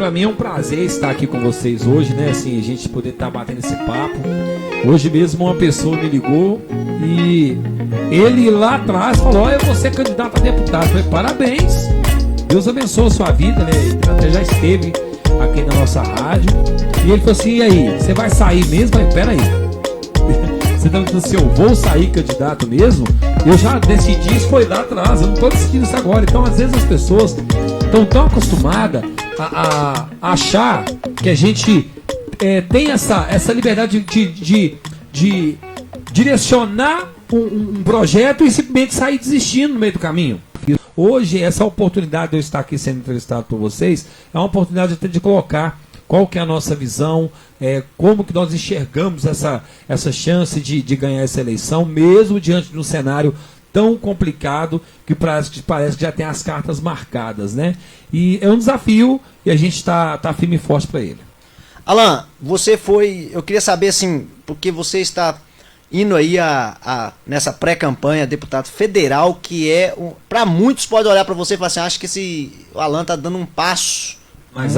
para mim é um prazer estar aqui com vocês hoje, né? Assim, a gente poder estar batendo esse papo. Hoje mesmo uma pessoa me ligou e ele lá atrás falou: eu vou ser candidato a deputado. Eu falei: parabéns, Deus abençoe a sua vida, né? Ele até já esteve aqui na nossa rádio. E ele falou assim: e aí, você vai sair mesmo? Eu falei: peraí, você tá dizendo assim, eu vou sair candidato mesmo? Eu já decidi isso, foi lá atrás, eu não estou decidindo isso agora. Então às vezes as pessoas estão tão acostumadas a achar que a gente tem essa liberdade de direcionar um projeto e simplesmente sair desistindo no meio do caminho. Hoje, essa oportunidade de eu estar aqui sendo entrevistado por vocês é uma oportunidade até de colocar qual que é a nossa visão, como que nós enxergamos essa chance de ganhar essa eleição, mesmo diante de um cenário tão complicado que parece que já tem as cartas marcadas, né? E é um desafio e a gente está firme e forte para ele. Alan, eu queria saber assim, porque você está indo aí nessa pré-campanha deputado federal, que para muitos pode olhar para você e falar assim, acho que o Alan está dando um passo mais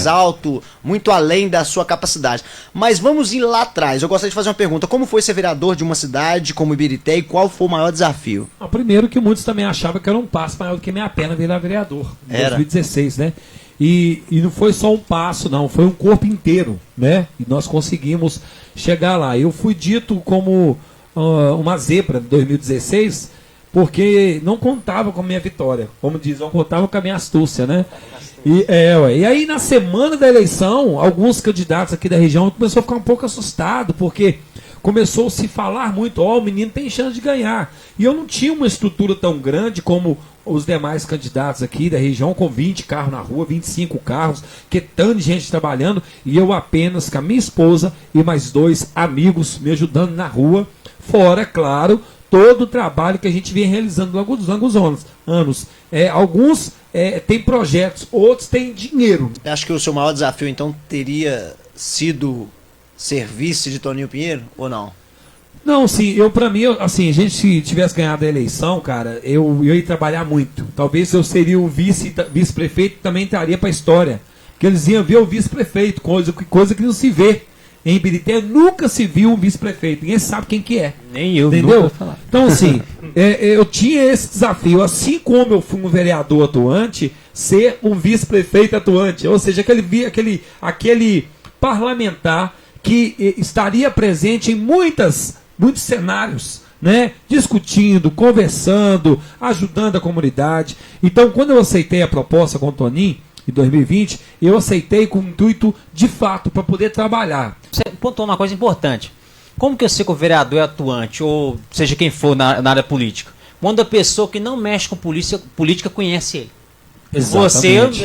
alto, muito além da sua capacidade. Mas vamos ir lá atrás. Eu gostaria de fazer uma pergunta. Como foi ser vereador de uma cidade como Ibirité e qual foi o maior desafio? Primeiro que muitos também achavam que era um passo maior do que minha pena virar vereador. Em 2016, né? E não foi só um passo, não. Foi um corpo inteiro, né? E nós conseguimos chegar lá. Eu fui dito como uma zebra em 2016 porque não contava com a minha vitória. Como diz, não contava com a minha astúcia, né? E aí na semana da eleição, alguns candidatos aqui da região começaram a ficar um pouco assustados, porque começou a se falar muito, o menino tem chance de ganhar. E eu não tinha uma estrutura tão grande como os demais candidatos aqui da região, com 20 carros na rua, 25 carros, que tanta gente trabalhando, e eu apenas com a minha esposa e mais 2 amigos me ajudando na rua, fora, claro, todo o trabalho que a gente vem realizando ao longo dos anos. Alguns têm projetos, outros têm dinheiro. Eu acho que o seu maior desafio, então, teria sido ser vice de Toninho Pinheiro, ou não? Não, sim, pra mim, assim, a gente se tivesse ganhado a eleição, cara, eu ia trabalhar muito. Talvez eu seria o vice-prefeito, também estaria pra história. Porque eles iam ver o vice-prefeito, coisa que não se vê. Em Ibirité nunca se viu um vice-prefeito, ninguém sabe quem que é. Nem eu, entendeu? Então, assim, eu tinha esse desafio, assim como eu fui um vereador atuante, ser um vice-prefeito atuante. Ou seja, aquele parlamentar que estaria presente em muitos cenários, né? Discutindo, conversando, ajudando a comunidade. Então, quando eu aceitei a proposta com o Toninho, em 2020, eu aceitei com o intuito, de fato, para poder trabalhar. Você pontuou uma coisa importante. Como que eu sei que o vereador é atuante, ou seja quem for na área política? Quando a pessoa que não mexe com política conhece ele. Exatamente.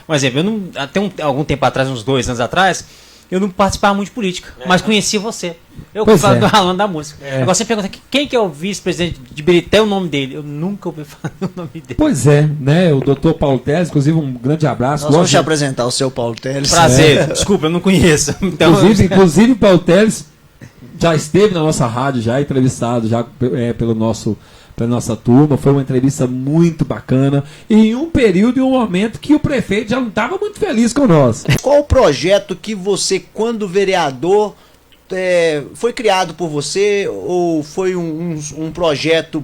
Por exemplo, até algum tempo atrás, uns 2 anos atrás, eu não participava muito de política, mas conhecia você. Eu falava do Alan da música. Agora você pergunta, quem que é o vice-presidente de Ibirité, o nome dele? Eu nunca ouvi falar o nome dele. Pois é, né? O doutor Paulo Teles, inclusive um grande abraço. Nós vamos te apresentar o seu Paulo Teles. Prazer, desculpa, eu não conheço. Então, inclusive o Paulo Teles já esteve na nossa rádio, já entrevistado já pela nossa turma, foi uma entrevista muito bacana, em um período e um momento que o prefeito já não estava muito feliz com nós. Qual o projeto que você, quando vereador, foi criado por você, ou foi um projeto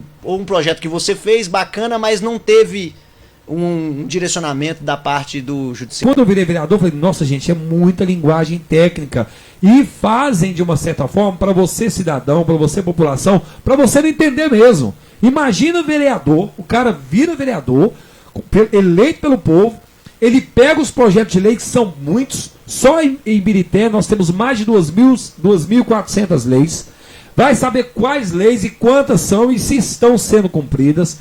que você fez bacana, mas não teve um direcionamento da parte do judiciário? Quando eu virei vereador, eu falei, nossa gente, é muita linguagem técnica, e fazem de uma certa forma para você cidadão, para você população, para você não entender mesmo. Imagina o vereador, o cara vira vereador, eleito pelo povo, ele pega os projetos de lei, que são muitos, só em Ibirité nós temos mais de 2.400 leis, vai saber quais leis e quantas são e se estão sendo cumpridas.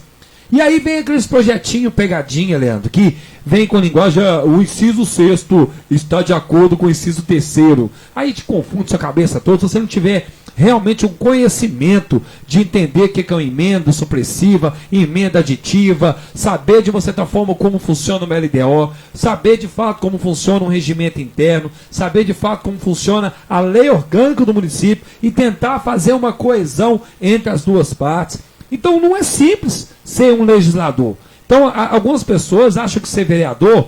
E aí vem aqueles projetinhos pegadinha, Leandro, que vem com linguagem, o inciso 6º está de acordo com o inciso 3º. Aí te confunde sua cabeça toda, se você não tiver realmente um conhecimento de entender o que é uma emenda supressiva, emenda aditiva, saber de uma certa forma como funciona uma LDO, saber de fato como funciona um regimento interno, saber de fato como funciona a lei orgânica do município e tentar fazer uma coesão entre as duas partes. Então não é simples ser um legislador. Então algumas pessoas acham que ser vereador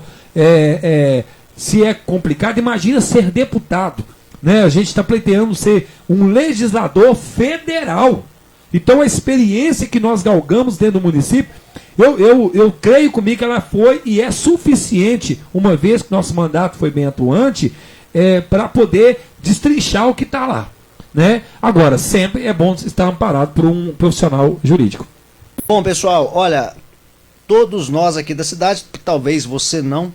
se é complicado, imagina ser deputado. Né? A gente está pleiteando ser um legislador federal. Então a experiência que nós galgamos dentro do município, eu creio comigo que ela foi e é suficiente, uma vez que nosso mandato foi bem atuante, para poder destrinchar o que está lá. Né? Agora, sempre é bom estar amparado por um profissional jurídico. Bom, pessoal, olha, todos nós aqui da cidade, talvez você não,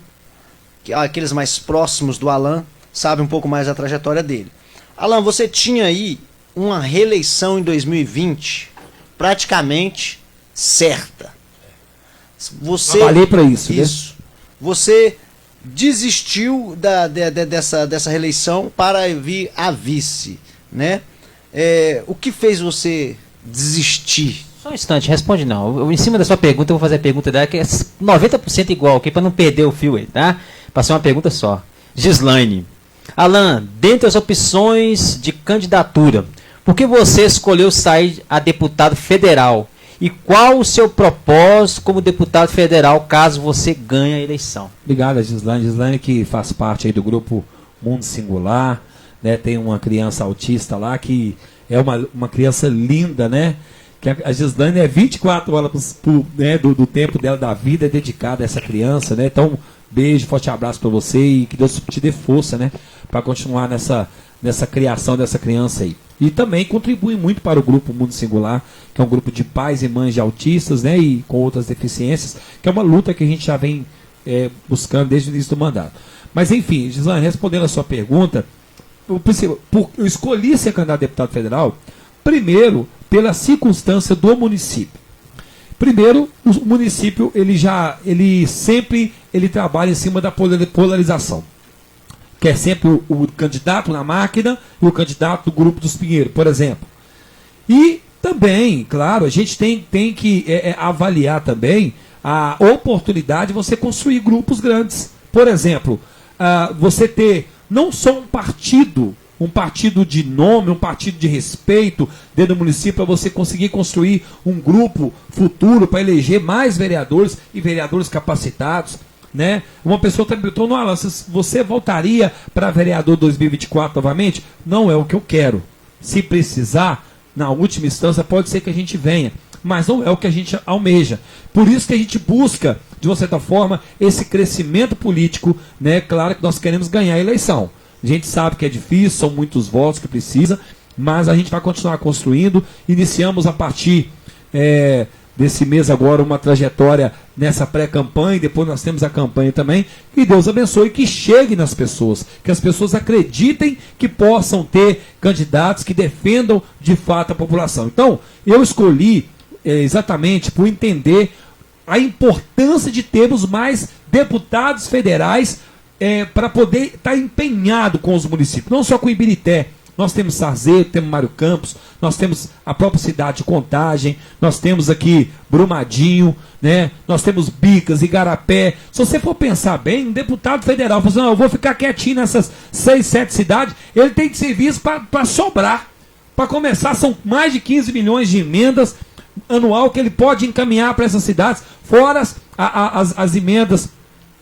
aqueles mais próximos do Alan, sabem um pouco mais da trajetória dele. Alan, você tinha aí uma reeleição em 2020 praticamente certa. Você trabalhei para isso, né? Você desistiu dessa reeleição para vir a vice, né? O que fez você desistir? Só um instante, responde não. Em cima da sua pergunta, eu vou fazer a pergunta dela, que é 90% igual, aqui, para não perder o fio aí, tá? Para ser uma pergunta só. Gislaine, Alan, dentre as opções de candidatura, por que você escolheu sair a deputado federal? E qual o seu propósito como deputado federal caso você ganhe a eleição? Obrigado, Gislaine. Gislaine que faz parte aí do grupo Mundo Singular, né? Tem uma criança autista lá que é uma criança linda, né? Que a Gislaine é 24 horas né, do tempo dela, da vida, é dedicada a essa criança, né? Então, beijo, forte abraço para você e que Deus te dê força, né? Para continuar nessa criação dessa criança aí. E também contribui muito para o grupo Mundo Singular, que é um grupo de pais e mães de autistas, né? E com outras deficiências, que é uma luta que a gente já vem buscando desde o início do mandato. Mas enfim, Gislaine, respondendo a sua pergunta, eu escolhi ser candidato a deputado federal, primeiro, pela circunstância do município. Primeiro, o município ele sempre trabalha em cima da polarização. Que é sempre o candidato na máquina e o candidato do grupo dos Pinheiros, por exemplo. E também, claro, a gente tem que avaliar também a oportunidade de você construir grupos grandes. Por exemplo, você ter não só um partido de nome, um partido de respeito dentro do município, para você conseguir construir um grupo futuro para eleger mais vereadores e vereadores capacitados. Né? Uma pessoa perguntou, no Alan, você voltaria para vereador 2024 novamente? Não é o que eu quero. Se precisar, na última instância, pode ser que a gente venha. Mas não é o que a gente almeja. Por isso que a gente busca, de uma certa forma, esse crescimento político. Né? Claro que nós queremos ganhar a eleição. A gente sabe que é difícil, são muitos votos que precisa, mas a gente vai continuar construindo. Iniciamos a partir desse mês agora uma trajetória nessa pré-campanha, e depois nós temos a campanha também. Que Deus abençoe, que chegue nas pessoas, que as pessoas acreditem que possam ter candidatos que defendam de fato a população. Então, eu escolhi exatamente por entender a importância de termos mais deputados federais para poder estar empenhado com os municípios, não só com Ibirité. Nós temos Sarzeto, temos Mário Campos, nós temos a própria cidade de Contagem, nós temos aqui Brumadinho, né? Nós temos Bicas, Igarapé. Se você for pensar bem, um deputado federal fala assim, não, eu vou ficar quietinho nessas 6, 7 cidades, ele tem que serviço para sobrar. Para começar, são mais de 15 milhões de emendas anual que ele pode encaminhar para essas cidades, fora as emendas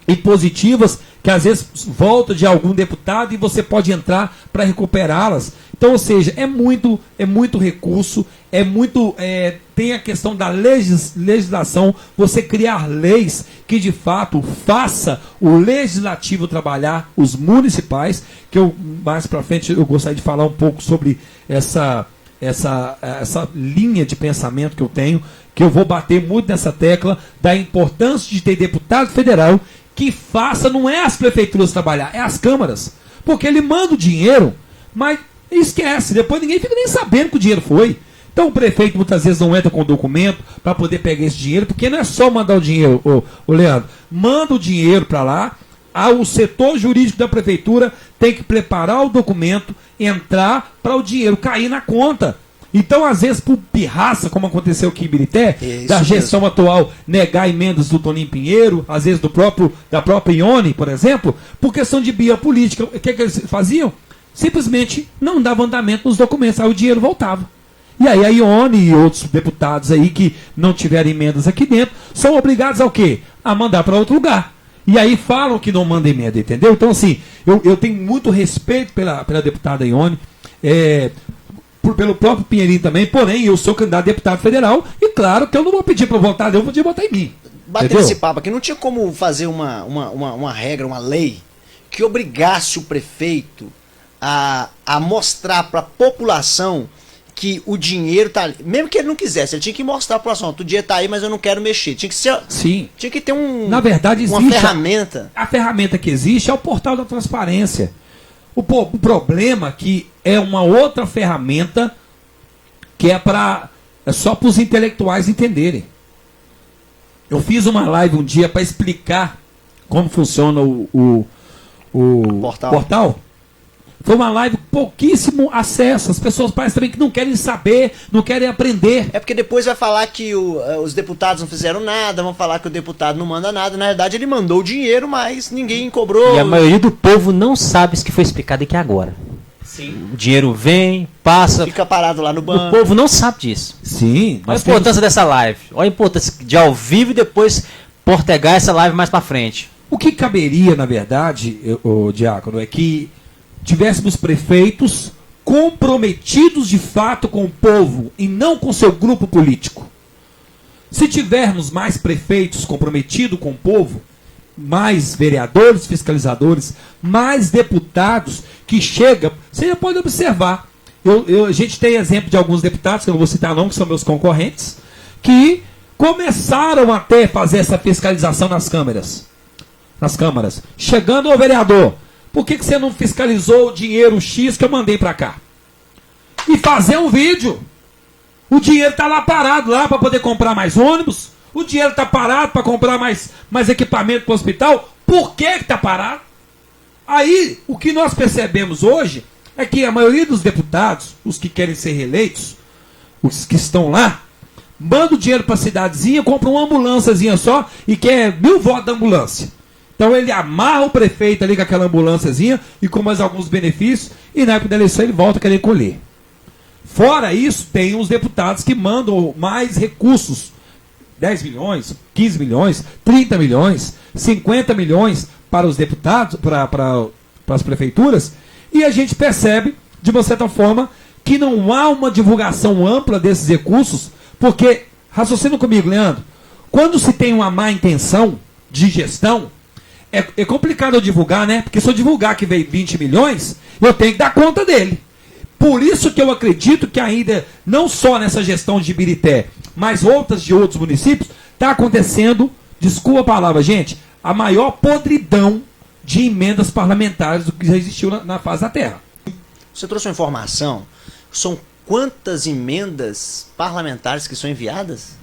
impositivas que às vezes volta de algum deputado e você pode entrar para recuperá-las. Então, ou seja, é muito recurso, tem a questão da legislação, você criar leis que de fato faça o legislativo trabalhar, os municipais, que eu mais para frente eu gostaria de falar um pouco sobre essa linha de pensamento que eu tenho, que eu vou bater muito nessa tecla da importância de ter deputado federal que faça, não é as prefeituras trabalhar, é as câmaras. Porque ele manda o dinheiro, mas esquece, depois ninguém fica nem sabendo que o dinheiro foi. Então o prefeito muitas vezes não entra com o documento para poder pegar esse dinheiro, porque não é só mandar o dinheiro, ô Leandro. Manda o dinheiro para lá, o setor jurídico da prefeitura tem que preparar o documento, entrar para o dinheiro cair na conta. Então, às vezes, por pirraça, como aconteceu aqui em Ibirité, da gestão atual negar emendas do Toninho Pinheiro, às vezes da própria Ione, por exemplo, por questão de biopolítica, o que eles faziam? Simplesmente não davam andamento nos documentos, aí o dinheiro voltava. E aí a Ione e outros deputados aí que não tiveram emendas aqui dentro, são obrigados ao quê? A mandar para outro lugar. E aí falam que não manda emenda, entendeu? Então, assim, eu tenho muito respeito pela deputada Ione, pelo próprio Pinheirinho também, porém, eu sou candidato a deputado federal e claro que eu não vou pedir para votar, eu vou pedir votar em mim. Bater esse papo aqui, não tinha como fazer uma regra, uma lei que obrigasse o prefeito a mostrar para a população que o dinheiro tá ali. Mesmo que ele não quisesse, ele tinha que mostrar para a população, o dinheiro tá aí, mas eu não quero mexer. Tinha que ser, sim. Tinha que ter na verdade, uma ferramenta. A ferramenta que existe é o portal da transparência. O problema é que é uma outra ferramenta que é só para os intelectuais entenderem. Eu fiz uma live um dia para explicar como funciona o portal. Foi uma live com pouquíssimo acesso. As pessoas parecem também que não querem saber, não querem aprender. É porque depois vai falar que os deputados não fizeram nada, vão falar que o deputado não manda nada. Na verdade, ele mandou o dinheiro, mas ninguém cobrou. E a maioria do povo não sabe isso que foi explicado aqui agora. Sim. O dinheiro vem, passa. Fica parado lá no banco. O povo não sabe disso. Sim. Olha a importância dessa live. Olha a importância de ao vivo e depois portegar essa live mais pra frente. O que caberia, na verdade, Diácono, é que tivéssemos prefeitos comprometidos de fato com o povo e não com seu grupo político. Se tivermos mais prefeitos comprometidos com o povo, mais vereadores, fiscalizadores, mais deputados que chegam, você já pode observar. A gente tem exemplo de alguns deputados, que eu não vou citar não, que são meus concorrentes, que começaram até a fazer essa fiscalização nas câmaras. Chegando ao vereador, por que você não fiscalizou o dinheiro X que eu mandei para cá? E fazer um vídeo. O dinheiro está lá parado lá para poder comprar mais ônibus. O dinheiro está parado para comprar mais equipamento para o hospital. Por que está parado? Aí, o que nós percebemos hoje é que a maioria dos deputados, os que querem ser reeleitos, os que estão lá, mandam o dinheiro para a cidadezinha, compram uma ambulânciazinha só e quer 1000 votos da ambulância. Então ele amarra o prefeito ali com aquela ambulânciazinha e com mais alguns benefícios, e na época da eleição ele volta a querer colher. Fora isso, tem os deputados que mandam mais recursos, 10 milhões, 15 milhões, 30 milhões, 50 milhões para os deputados, para as prefeituras, e a gente percebe, de uma certa forma, que não há uma divulgação ampla desses recursos, porque, raciocina comigo, Leandro, quando se tem uma má intenção de gestão, é complicado eu divulgar, né? Porque se eu divulgar que veio 20 milhões, eu tenho que dar conta dele. Por isso que eu acredito que ainda, não só nessa gestão de Ibirité, mas outras de outros municípios, está acontecendo, desculpa a palavra, gente, a maior podridão de emendas parlamentares do que já existiu na face da terra. Você trouxe uma informação, são quantas emendas parlamentares que são enviadas?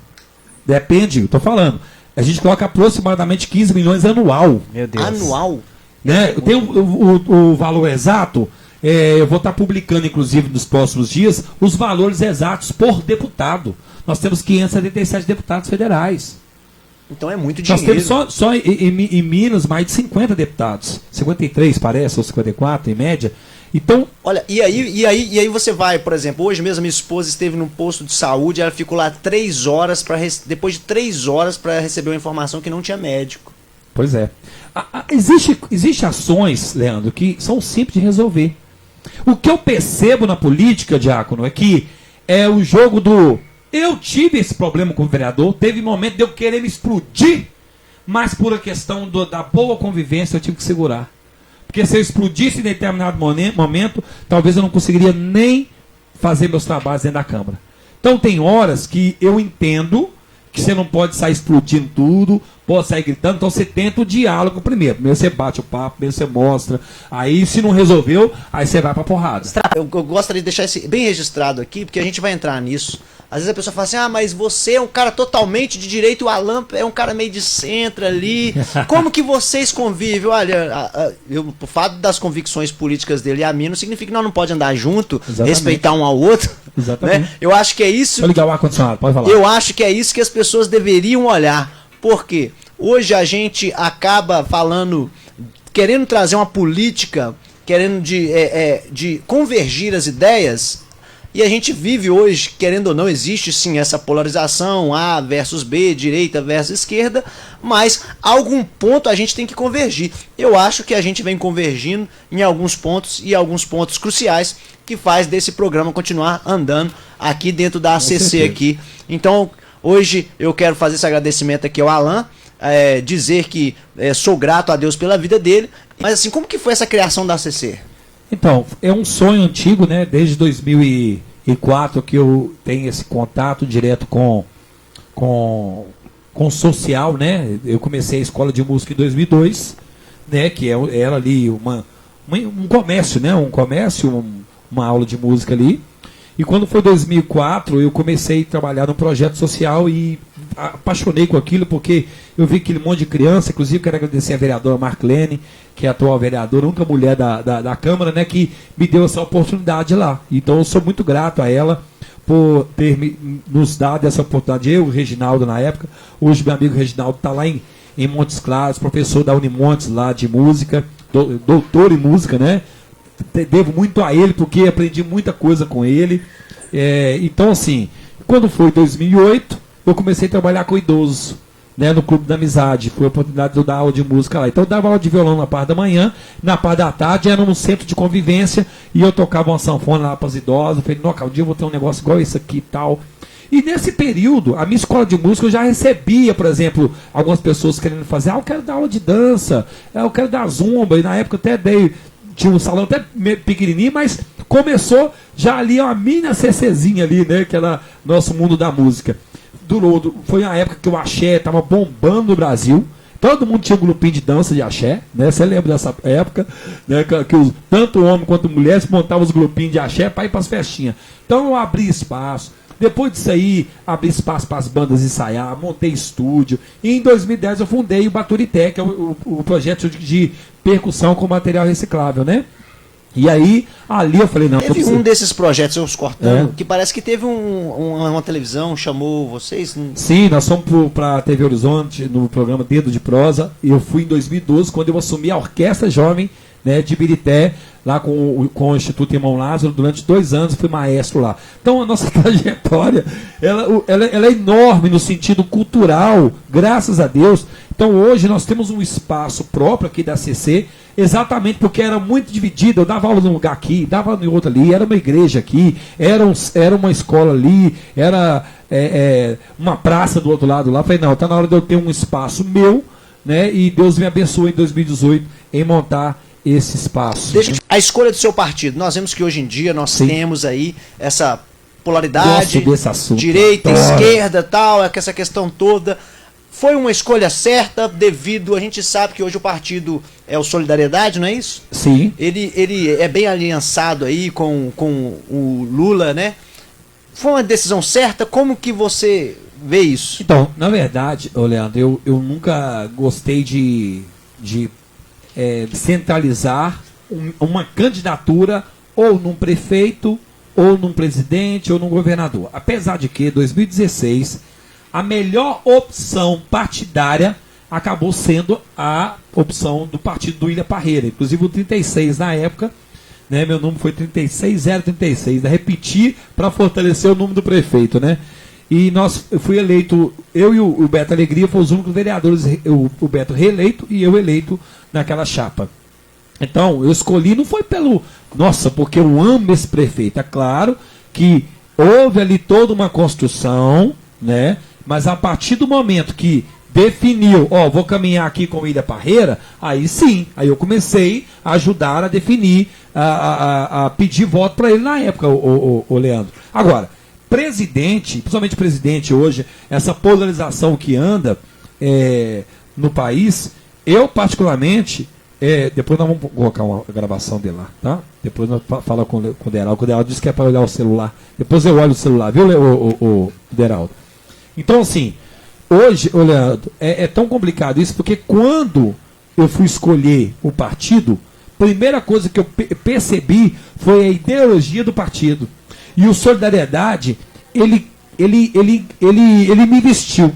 Depende, eu estou falando. A gente coloca aproximadamente 15 milhões anual. Meu Deus. Anual? Né? Tem o valor exato, eu vou estar publicando, inclusive, nos próximos dias, os valores exatos por deputado. Nós temos 577 deputados federais. Então é muito dinheiro. Nós temos só em Minas mais de 50 deputados. 53, parece, ou 54 em média. Então, olha, e aí você vai, por exemplo, hoje mesmo a minha esposa esteve num posto de saúde, ela ficou lá 3 horas, depois de 3 horas para receber uma informação que não tinha médico. Pois é. Existe ações, Leandro, que são simples de resolver. O que eu percebo na política, Diácono, é que é o jogo do... Eu tive esse problema com o vereador, teve momento de eu querer me explodir, mas por a questão da boa convivência eu tive que segurar. Porque se eu explodisse em determinado momento, talvez eu não conseguiria nem fazer meus trabalhos dentro da Câmara. Então tem horas que eu entendo que você não pode sair explodindo tudo, pode sair gritando, então você tenta o diálogo primeiro. Primeiro você bate o papo, primeiro você mostra. Aí se não resolveu, aí você vai pra porrada. Eu gostaria de deixar isso bem registrado aqui, porque a gente vai entrar nisso. Às vezes a pessoa fala assim, mas você é um cara totalmente de direita, o Alan é um cara meio de centro ali. Como que vocês convivem? Olha, o fato das convicções políticas dele e a minha não significa que nós não podemos andar junto, exatamente, respeitar um ao outro. Exatamente. Né? Eu acho que é isso. Deixa eu ligar o ar-condicionado, pode falar. Eu acho que é isso que as pessoas deveriam olhar. Por quê? Hoje a gente acaba falando, querendo trazer uma política, querendo de convergir as ideias. E a gente vive hoje, querendo ou não, existe sim essa polarização, A versus B, direita versus esquerda, mas a algum ponto a gente tem que convergir. Eu acho que a gente vem convergindo em alguns pontos e alguns pontos cruciais que faz desse programa continuar andando aqui dentro da ACC aqui. Então, hoje eu quero fazer esse agradecimento aqui ao Alan, dizer que sou grato a Deus pela vida dele, mas assim, como que foi essa criação da ACC? Então, é um sonho antigo, né? Desde 2004 que eu tenho esse contato direto com o social, né? Eu comecei a escola de música em 2002, né? Que era ali um comércio, né? Um comércio, uma aula de música ali. E quando foi 2004, eu comecei a trabalhar num projeto social e apaixonei com aquilo, porque eu vi aquele monte de criança. Inclusive quero agradecer a vereadora Marclene, que é a atual vereadora, única mulher da Câmara, né, que me deu essa oportunidade lá. Então eu sou muito grato a ela por ter nos dado essa oportunidade. Eu, o Reginaldo na época, hoje meu amigo Reginaldo está lá em Montes Claros, professor da Unimontes lá de música, doutor em música, né? Devo muito a ele, porque aprendi muita coisa com ele. Então, assim, quando foi 2008, eu comecei a trabalhar com idosos, né, no Clube da Amizade. Foi a oportunidade de eu dar aula de música lá. Então, eu dava aula de violão na parte da manhã, na parte da tarde era um centro de convivência, e eu tocava uma sanfona lá para os idosos. Eu falei, não, um dia eu vou ter um negócio igual esse aqui e tal. E nesse período, a minha escola de música, eu já recebia, por exemplo, algumas pessoas querendo fazer, eu quero dar aula de dança, eu quero dar zumba, e na época eu até tinha um salão até pequenininho, mas começou já ali uma mini CCzinha ali, né, que era nosso mundo da música. Foi uma época que o axé estava bombando no Brasil, todo mundo tinha um grupinho de dança de axé, né, você lembra dessa época, né, que tanto homem quanto mulheres montavam os grupinhos de axé para ir para as festinhas. Então eu abri espaço. Depois disso aí, abri espaço para as bandas ensaiar, montei estúdio. E em 2010 eu fundei o Baturité, que é o projeto de percussão com material reciclável, né? E aí, ali eu falei, não... Teve um desses projetos, eu os cortando, que parece que teve uma televisão, chamou vocês... Sim, nós fomos para a TV Horizonte, no programa Dedo de Prosa. E eu fui em 2012, quando eu assumi a Orquestra Jovem, né, de Ibirité, lá com o Instituto Irmão Lázaro, durante 2 anos fui maestro lá. Então a nossa trajetória, ela é enorme no sentido cultural, graças a Deus. Então hoje nós temos um espaço próprio aqui da CC, exatamente porque era muito dividido. Eu dava aula num lugar aqui, dava em outro ali, era uma igreja aqui, era uma escola ali, era uma praça do outro lado lá. Falei, não, está na hora de eu ter um espaço meu, né? E Deus me abençoou em 2018 em montar esse espaço. A escolha do seu partido, nós vemos que hoje em dia nós temos aí essa polaridade, direita, esquerda, tal, essa questão toda. Foi uma escolha certa devido, a gente sabe que hoje o partido é o Solidariedade, não é isso? Sim. Ele é bem aliançado aí com o Lula, né? Foi uma decisão certa? Como que você vê isso? Então, na verdade, Leandro, eu nunca gostei de centralizar uma candidatura ou num prefeito, ou num presidente, ou num governador. Apesar de que, em 2016, a melhor opção partidária acabou sendo a opção do partido do Ilha Parreira. Inclusive o 36 na época, né, meu número foi 36036. Repeti para fortalecer o número do prefeito, né? E eu fui eleito, eu e o Beto Alegria fomos os únicos vereadores, o Beto reeleito e eu eleito naquela chapa. Então, eu escolhi, não foi porque eu amo esse prefeito. É claro que houve ali toda uma construção, né? Mas a partir do momento que definiu, vou caminhar aqui com Ilha Parreira, aí sim, aí eu comecei a ajudar a definir, a pedir voto para ele na época, o Leandro. Agora, presidente, principalmente presidente hoje, essa polarização que anda no país, eu particularmente, depois nós vamos colocar uma gravação dele lá, tá? Depois nós falamos com o Deraldo. O Deraldo disse que é para olhar o celular. Depois eu olho o celular, viu, o Deraldo? Então, assim, hoje, Leandro, é tão complicado isso, porque quando eu fui escolher o partido, a primeira coisa que eu percebi foi a ideologia do partido. E o Solidariedade, ele me vestiu.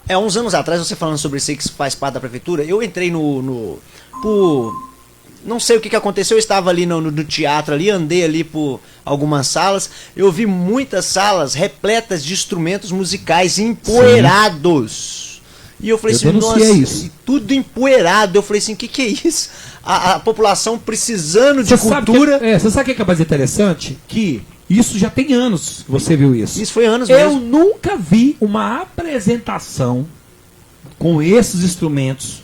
Uns anos atrás, você falando sobre isso aí, que faz parte da prefeitura, eu entrei por não sei o que aconteceu, eu estava ali no teatro ali, andei ali por algumas salas, eu vi muitas salas repletas de instrumentos musicais empoeirados. E eu falei assim, nossa, isso. tudo empoeirado. Eu falei assim, o que é isso? A população precisando de cultura. Você sabe o que é mais interessante? Que isso já tem anos que você viu isso. Isso foi anos Eu mesmo. nunca vi uma apresentação com esses instrumentos,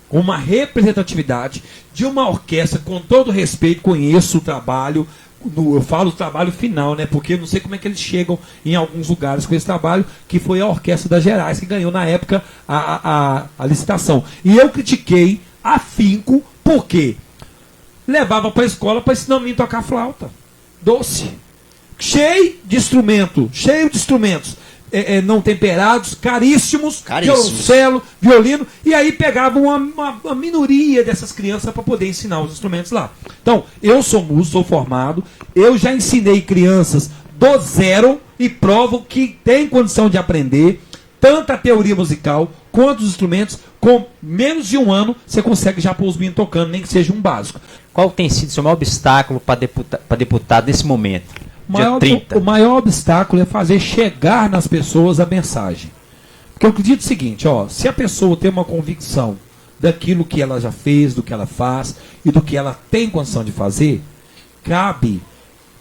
com uma representatividade de uma orquestra, com todo respeito, conheço o trabalho, eu falo o trabalho final, né? Porque eu não sei como é que eles chegam em alguns lugares com esse trabalho, que foi a Orquestra das Gerais, que ganhou na época a licitação. E eu critiquei afinco, porque levava para a escola para ensinar o menino a tocar flauta doce, cheio de instrumentos não temperados, caríssimos, violoncelo, violino, e aí pegava uma minoria dessas crianças para poder ensinar os instrumentos lá. Então, eu sou músico, sou formado, eu já ensinei crianças do zero e provo que tem condição de aprender tanto a teoria musical quanto os instrumentos. Com menos de um ano, você consegue já pôr os meninos tocando, nem que seja um básico. Qual tem sido o seu maior obstáculo para deputado nesse momento? O maior obstáculo é fazer chegar nas pessoas a mensagem. Porque eu acredito o seguinte, se a pessoa tem uma convicção daquilo que ela já fez, do que ela faz e do que ela tem condição de fazer, cabe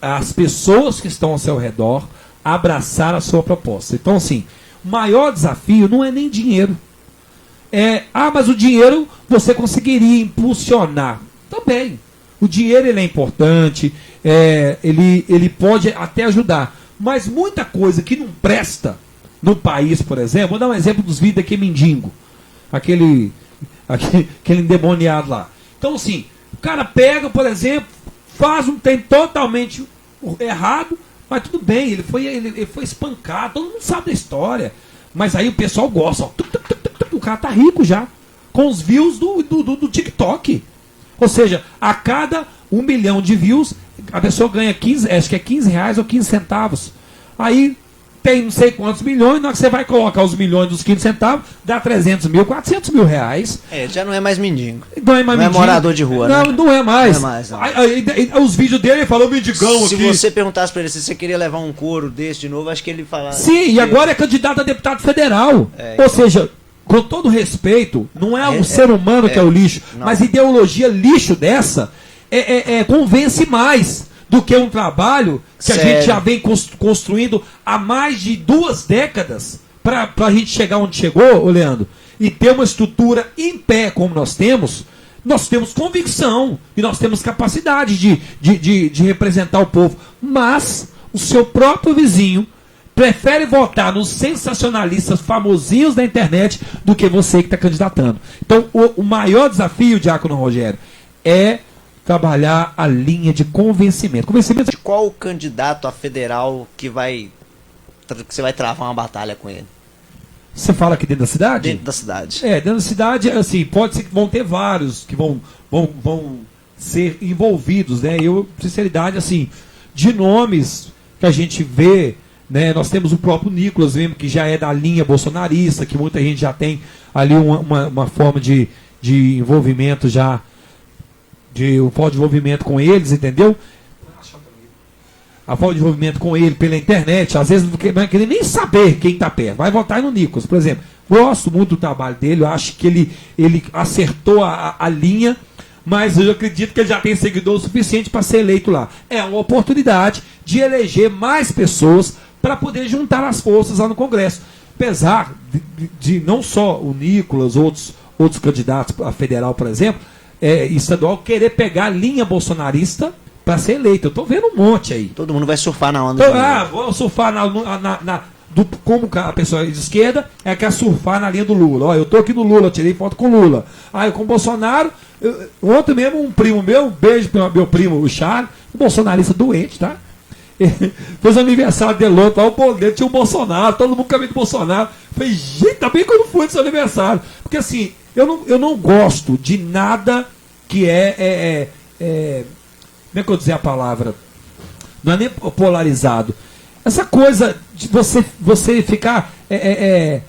às pessoas que estão ao seu redor abraçar a sua proposta. Então, assim, o maior desafio não é nem dinheiro. Mas o dinheiro você conseguiria impulsionar. Também. O dinheiro ele é importante, ele pode até ajudar. Mas muita coisa que não presta no país, por exemplo, vou dar um exemplo dos vídeos daquele mendigo. Aquele endemoniado lá. Então, assim, o cara pega, por exemplo, faz um trem totalmente errado, mas tudo bem, ele foi espancado, todo mundo sabe da história. Mas aí o pessoal gosta, o cara tá rico já, com os views do TikTok. Ou seja, a cada 1 milhão de views, a pessoa ganha 15 reais ou 15 centavos. Aí tem não sei quantos milhões, na hora que você vai colocar os milhões dos 15 centavos, dá 300 mil, 400 mil reais. Já não é mais mendigo. Não é mais mendigo. Morador de rua, né? Não é mais. Não é mais, não. Aí, os vídeos dele, ele falou mendigão aqui. Se você perguntasse pra ele se você queria levar um couro desse de novo, acho que ele falaria. Sim, e agora é candidato a deputado federal. Ou seja, com todo respeito, não é o ser humano que é o lixo, mas ideologia lixo dessa convence mais do que um trabalho que a gente já vem construindo há mais de 2 décadas para a gente chegar onde chegou, Leandro, e ter uma estrutura em pé como nós temos convicção e nós temos capacidade de representar o povo, mas o seu próprio vizinho prefere votar nos sensacionalistas famosinhos da internet do que você que está candidatando. Então, o maior desafio, Diácono Rogério, é trabalhar a linha de convencimento. De qual candidato a federal que você vai travar uma batalha com ele? Você fala aqui dentro da cidade? Dentro da cidade. Dentro da cidade, assim, pode ser que vão ter vários que vão ser envolvidos, né? Eu, sinceridade, assim, de nomes que a gente vê, né? Nós temos o próprio Nicolas mesmo, que já é da linha bolsonarista, que muita gente já tem ali uma forma de envolvimento já, de falta de envolvimento com eles, entendeu? A falta de envolvimento com ele pela internet, às vezes não vai querer nem saber quem está perto, vai votar no Nicolas, por exemplo. Gosto muito do trabalho dele, eu acho que ele acertou a linha, mas eu acredito que ele já tem seguidor suficiente para ser eleito lá. É uma oportunidade de eleger mais pessoas para poder juntar as forças lá no Congresso. Apesar de não só o Nicolas, outros candidatos a federal, por exemplo, estadual, querer pegar a linha bolsonarista para ser eleito. Eu estou vendo um monte aí. Todo mundo vai surfar na onda. Vou surfar como a pessoa de esquerda quer surfar na linha do Lula. Eu estou aqui no Lula, eu tirei foto com o Lula. Com o Bolsonaro, ontem mesmo um primo meu, beijo para meu primo, o Charles, um bolsonarista doente, tá? Fez aniversário dele ontem, lá o bolo dele tinha o Bolsonaro, todo mundo caminho do Bolsonaro. Falei, gente, tá bem que eu não fui no seu aniversário. Porque assim, eu não gosto de nada que como é que eu vou dizer a palavra? Não é nem polarizado. Essa coisa de você ficar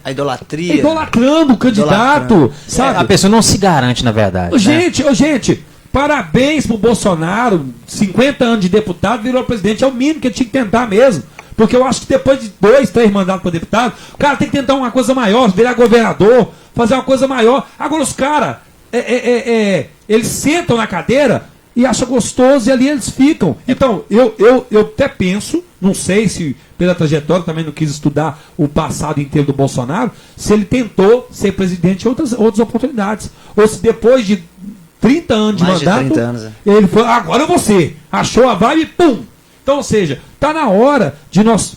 a idolatria. Idolatrando o candidato, sabe? A pessoa não se garante, na verdade. Gente, parabéns pro Bolsonaro, 50 anos de deputado, virou presidente, é o mínimo que ele tinha que tentar mesmo. Porque eu acho que depois de 2, 3 mandatos para deputado, o cara tem que tentar uma coisa maior, virar governador, fazer uma coisa maior. Agora os caras, eles sentam na cadeira e acham gostoso e ali eles ficam. Então, eu até penso, não sei se pela trajetória, também não quis estudar o passado inteiro do Bolsonaro, se ele tentou ser presidente em outras oportunidades. Ou se depois de 30 anos de Mais mandato, de 30 anos, ele falou, agora eu vou ser. Achou a vibe e pum! Então, ou seja, está na hora de nós,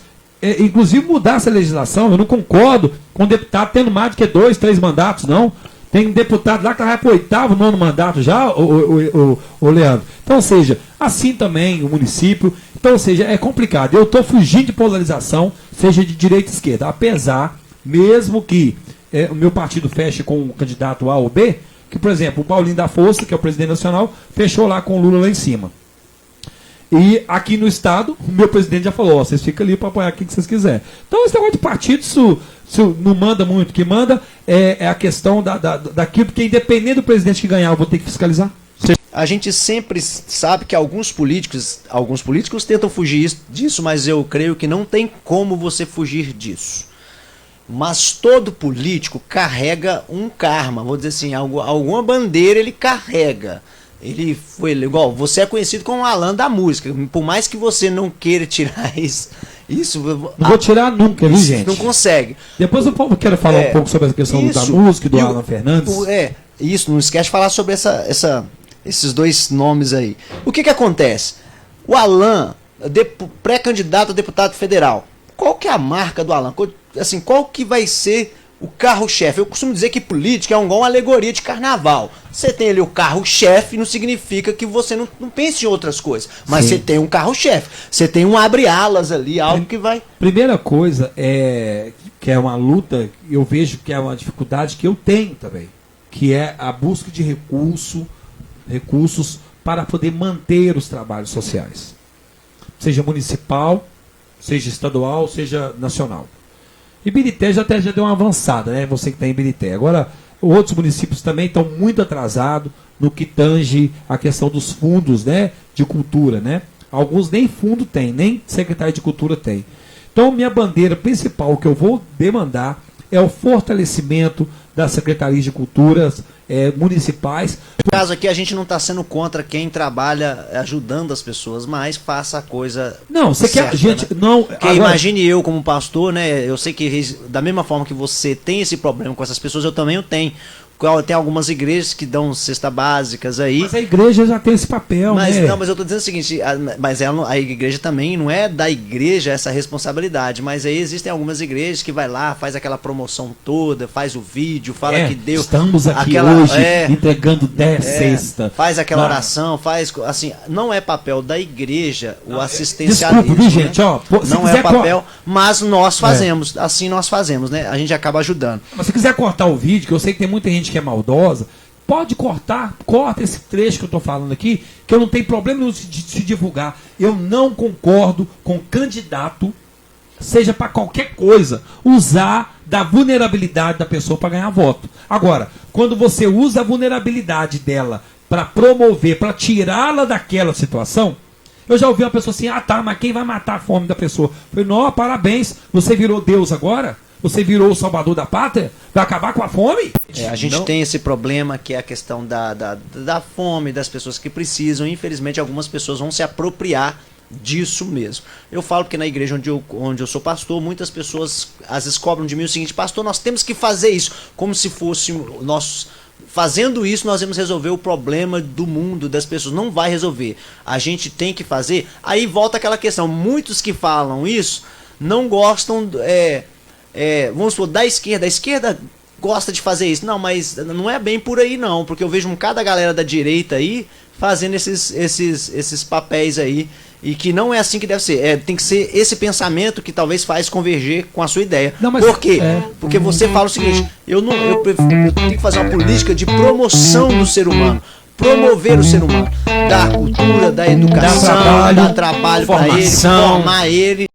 inclusive, mudar essa legislação. Eu não concordo com o deputado tendo mais do que 2, 3 mandatos, não. Tem um deputado lá que vai para o 8º, 9º mandato já, o Leandro. Então, ou seja, assim também o município. Então, ou seja, é complicado. Eu estou fugindo de polarização, seja de direita e esquerda. Apesar, mesmo que o meu partido feche com o candidato A ou B, que, por exemplo, o Paulinho da Força, que é o presidente nacional, fechou lá com o Lula lá em cima. E aqui no estado, o meu presidente já falou, vocês ficam ali para apoiar quem que vocês quiserem. Então esse negócio de partido, isso não manda muito. O que manda é a questão daquilo, porque independente do presidente que ganhar, eu vou ter que fiscalizar. A gente sempre sabe que alguns políticos tentam fugir disso, mas eu creio que não tem como você fugir disso. Mas todo político carrega um karma, vou dizer assim, alguma bandeira ele carrega. Ele foi igual, você é conhecido como o Alan da música, por mais que você não queira tirar isso não vou tirar nunca, viu, gente? Não consegue. Depois eu quero falar um pouco sobre a questão da música e do Alan Fernandes. Isso, não esquece de falar sobre esses dois nomes aí. O que acontece? O Alan, pré-candidato a deputado federal, qual que é a marca do Alan? Assim, qual que vai ser o carro-chefe? Eu costumo dizer que política é uma alegoria de carnaval. Você tem ali o carro-chefe, não significa que você não pense em outras coisas. Mas você tem um carro-chefe. Você tem um abre-alas ali, algo que vai... Primeira coisa, que é uma luta, eu vejo que é uma dificuldade que eu tenho também, que é a busca de recursos para poder manter os trabalhos sociais. Seja municipal, seja estadual, seja nacional. Ibirité já deu uma avançada, né? Você que está em Ibirité. Agora, outros municípios também estão muito atrasados no que tange a questão dos fundos, né, de cultura, né? Alguns nem fundo tem, nem secretário de cultura tem. Então, minha bandeira principal que eu vou demandar é o fortalecimento das secretarias de culturas municipais. No caso aqui, a gente não está sendo contra quem trabalha ajudando as pessoas, mas faça a coisa. Não, você certa, quer. Gente, né? não. Porque agora... imagine eu como pastor, né? Eu sei que da mesma forma que você tem esse problema com essas pessoas, eu também o tenho. Tem algumas igrejas que dão cesta básicas aí. Mas a igreja já tem esse papel, mas, né? Não, mas eu estou dizendo o seguinte, a igreja também não é da igreja essa responsabilidade, mas aí existem algumas igrejas que vai lá, faz aquela promoção toda, faz o vídeo, fala que deu... Estamos aqui hoje entregando 10 cestas. Faz aquela oração, faz... Assim, não é papel da igreja o assistencialismo. Desculpa, viu, gente? Ó, não é papel, mas nós fazemos, assim nós fazemos, né? A gente acaba ajudando. Mas se quiser cortar o vídeo, que eu sei que tem muita gente que é maldosa, pode corta esse trecho que eu estou falando aqui, que eu não tenho problema de se divulgar. Eu não concordo com candidato, seja para qualquer coisa, usar da vulnerabilidade da pessoa para ganhar voto. Agora, quando você usa a vulnerabilidade dela para promover, para tirá-la daquela situação, eu já ouvi uma pessoa assim, mas quem vai matar a fome da pessoa? Eu falei, não, parabéns, você virou Deus agora? Você virou o salvador da pátria? Vai acabar com a fome? A gente tem esse problema que é a questão da fome, das pessoas que precisam. Infelizmente, algumas pessoas vão se apropriar disso mesmo. Eu falo porque na igreja onde eu sou pastor, muitas pessoas às vezes cobram de mim o seguinte: pastor, nós temos que fazer isso, como se fosse nós... Fazendo isso, nós vamos resolver o problema do mundo, das pessoas. Não vai resolver. A gente tem que fazer. Aí volta aquela questão. Muitos que falam isso não gostam... vamos supor, da esquerda. A esquerda gosta de fazer isso. Não, mas não é bem por aí não, porque eu vejo um cada galera da direita aí fazendo esses papéis aí, e que não é assim que deve ser. Tem que ser esse pensamento que talvez faz converger com a sua ideia. Não, mas por quê? Porque você fala o seguinte: eu tenho que fazer uma política de promoção do ser humano. Promover o ser humano, da cultura, da educação, dar trabalho para ele, formar ele.